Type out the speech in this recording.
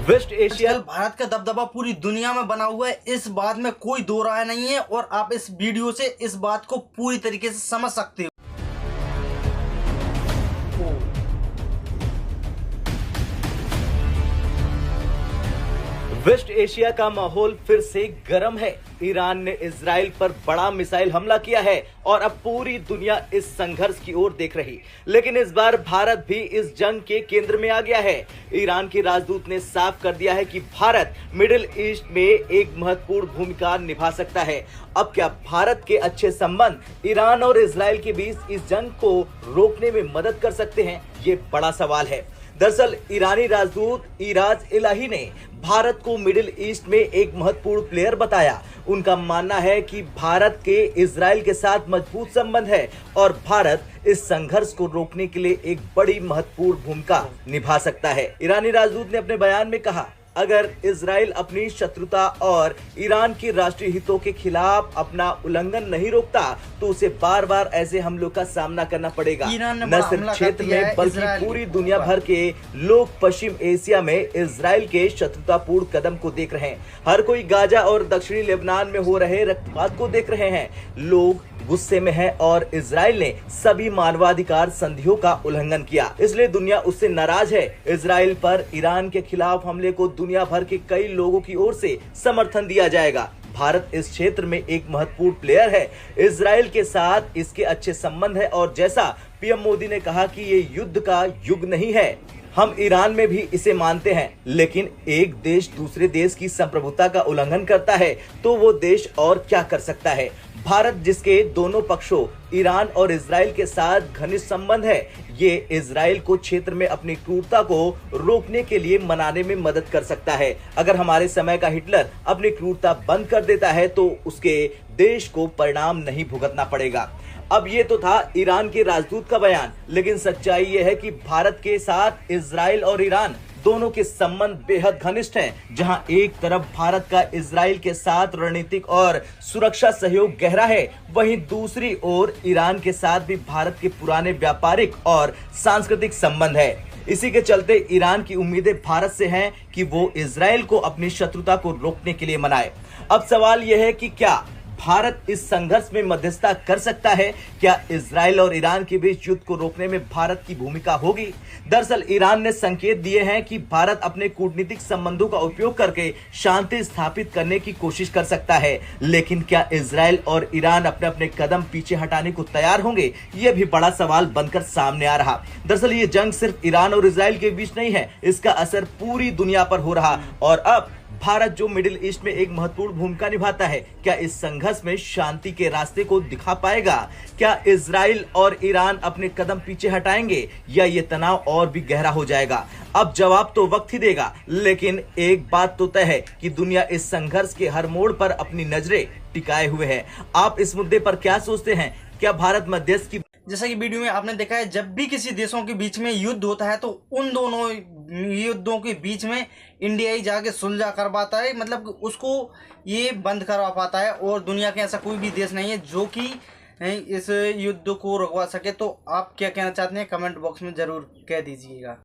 Waste Asia Bharat का दबदबा पूरी दुनिया में बना हुआ है, इस बात में कोई दो राय नहीं है और आप इस वीडियो से इस बात को पूरी तरीके से समझ सकते हो। वेस्ट एशिया का माहौल फिर से गर्म है। ईरान ने इजराइल पर बड़ा मिसाइल हमला किया है और अब पूरी दुनिया इस संघर्ष की ओर देख रही। लेकिन इस बार भारत भी इस जंग के केंद्र में आ गया है। ईरान के राजदूत ने साफ कर दिया है कि भारत मिडिल ईस्ट में एक महत्वपूर्ण भूमिका निभा सकता है। अब क्या भारत के अच्छे संबंध ईरान और इजराइल के बीच इस जंग को रोकने में मदद कर सकते हैं? ये बड़ा सवाल है। दरअसल ईरानी राजदूत इराज इलाही ने भारत को मिडिल ईस्ट में एक महत्वपूर्ण प्लेयर बताया। उनका मानना है कि भारत के इजराइल के साथ मजबूत संबंध है और भारत इस संघर्ष को रोकने के लिए एक बड़ी महत्वपूर्ण भूमिका निभा सकता है। ईरानी राजदूत ने अपने बयान में कहा, अगर इजराइल अपनी शत्रुता और ईरान की राष्ट्रीय हितों के खिलाफ अपना उल्लंघन नहीं रोकता तो उसे बार बार ऐसे हमलों का सामना करना पड़ेगा। न सिर्फ क्षेत्र में बल्कि पूरी दुनिया भर के लोग पश्चिम एशिया में इजराइल के शत्रुतापूर्ण कदम को देख रहे हैं। हर कोई गाजा और दक्षिणी लेबनान में हो रहे रक्तपात को देख रहे हैं। लोग गुस्से में है और इजराइल ने सभी मानवाधिकार संधियों का उल्लंघन किया, इसलिए दुनिया उससे नाराज है। इजराइल पर ईरान के खिलाफ हमले को दुनिया भर के कई लोगों की ओर से समर्थन दिया जाएगा। भारत इस क्षेत्र में एक महत्वपूर्ण प्लेयर है। इजराइल के साथ इसके अच्छे संबंध है और जैसा पीएम मोदी ने कहा कि ये युद्ध का युग नहीं है। हम ईरान में भी इसे मानते हैं, लेकिन एक देश दूसरे देश की संप्रभुता का उल्लंघन करता है तो वो देश और क्या कर सकता है। भारत जिसके दोनों पक्षों ईरान और इजराइल के साथ घनिष्ठ संबंध है, ये इजराइल को क्षेत्र में अपनी क्रूरता को रोकने के लिए मनाने में मदद कर सकता है। अगर हमारे समय का हिटलर अपनी क्रूरता बंद कर देता है तो उसके देश को परिणाम नहीं भुगतना पड़ेगा। अब ये तो था ईरान के राजदूत का बयान, लेकिन सच्चाई ये है कि भारत के साथ इजराइल और ईरान दोनों के संबंध बेहद घनिष्ठ हैं। जहां एक तरफ भारत का इजराइल के साथ रणनीतिक और सुरक्षा सहयोग गहरा है, वहीं दूसरी ओर ईरान के साथ भी भारत के पुराने व्यापारिक और सांस्कृतिक संबंध है। इसी के चलते ईरान की उम्मीदें भारत से हैं कि वो इजराइल को अपनी शत्रुता को रोकने के लिए मनाए। अब सवाल यह है कि क्या भारत इस संघर्ष में मध्यस्थता कर सकता है? क्या इजराइल और ईरान के बीच युद्ध को रोकने में भारत की भूमिका होगी? दरअसल ईरान ने संकेत दिए हैं कि भारत अपने कूटनीतिक संबंधों का उपयोग करके शांति स्थापित करने की कोशिश कर सकता है, लेकिन क्या इजराइल और ईरान अपने अपने कदम पीछे हटाने को तैयार होंगे? यह भी बड़ा सवाल बनकर सामने आ रहा। दरअसल ये जंग सिर्फ ईरान और इजराइल के बीच नहीं है, इसका असर पूरी दुनिया पर हो रहा और अब भारत जो मिडिल ईस्ट में एक महत्वपूर्ण भूमिका निभाता है, क्या इस संघर्ष में शांति के रास्ते को दिखा पाएगा? क्या इजराइल और ईरान अपने कदम पीछे हटाएंगे या ये तनाव और भी गहरा हो जाएगा? अब जवाब तो वक्त ही देगा, लेकिन एक बात तो तय है कि दुनिया इस संघर्ष के हर मोड़ पर अपनी नजरें टिकाए हुए है। आप इस मुद्दे पर क्या सोचते हैं? क्या भारत मध्यस्थ की जैसा कि वीडियो में आपने देखा है, जब भी किसी देशों के बीच में युद्ध होता है तो उन दोनों युद्धों के बीच में इंडिया ही जाके सुलझा करवाता है, मतलब उसको ये बंद करवा पाता है और दुनिया के ऐसा कोई भी देश नहीं है जो कि इस युद्ध को रुकवा सके। तो आप क्या कहना चाहते हैं, कमेंट बॉक्स में ज़रूर कह दीजिएगा।